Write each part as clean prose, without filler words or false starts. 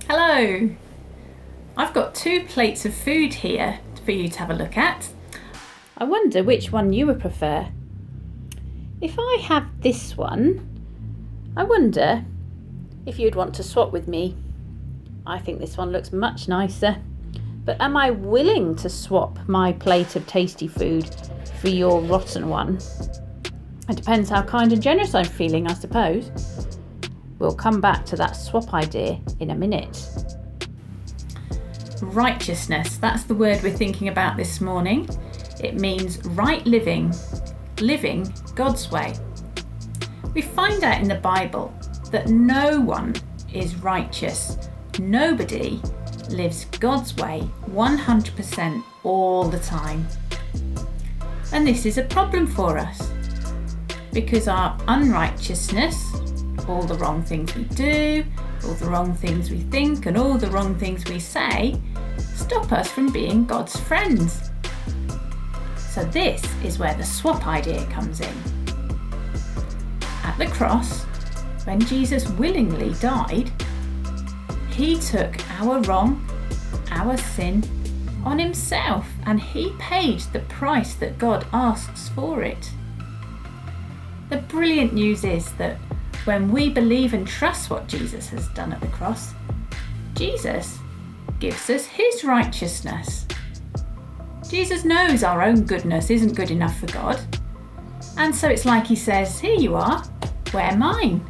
Hello! I've got 2 plates of food here for you to have a look at. I wonder which one you would prefer. If I have this one, I wonder if you'd want to swap with me. I think this one looks much nicer. But am I willing to swap my plate of tasty food for your rotten one? It depends how kind and generous I'm feeling, I suppose. We'll come back to that swap idea in a minute. Righteousness, that's the word we're thinking about this morning. It means right living God's way. We find out in the Bible that no one is righteous. Nobody lives God's way 100% all the time. And this is a problem for us because our unrighteousness, all the wrong things we do, all the wrong things we think, and all the wrong things we say stop us from being God's friends. So this is where the swap idea comes in. At the cross, when Jesus willingly died, he took our wrong, our sin, on himself, and he paid the price that God asks for it. The brilliant news is that when we believe and trust what Jesus has done at the cross, Jesus gives us his righteousness. Jesus knows our own goodness isn't good enough for God. And so it's like he says, here you are, wear mine.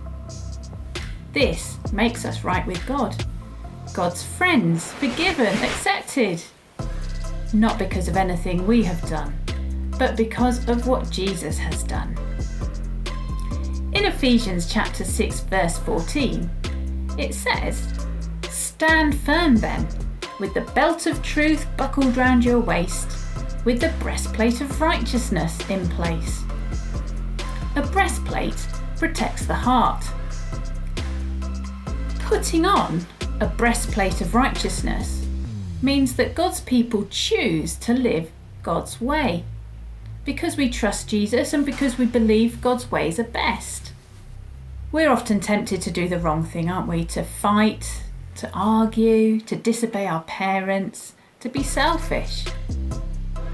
This makes us right with God. God's friends, forgiven, accepted. Not because of anything we have done, but because of what Jesus has done. In Ephesians chapter 6 verse 14, it says, "Stand firm then, with the belt of truth buckled round your waist, with the breastplate of righteousness in place." A breastplate protects the heart. Putting on a breastplate of righteousness means that God's people choose to live God's way, because we trust Jesus and because we believe God's ways are best. We're often tempted to do the wrong thing, aren't we? To fight, to argue, to disobey our parents, to be selfish.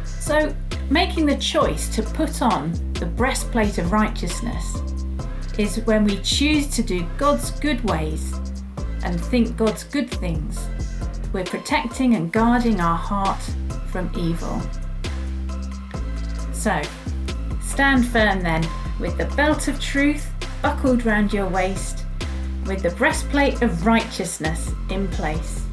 So making the choice to put on the breastplate of righteousness is when we choose to do God's good ways and think God's good things. We're protecting and guarding our heart from evil. So, stand firm then, with the belt of truth buckled round your waist, with the breastplate of righteousness in place.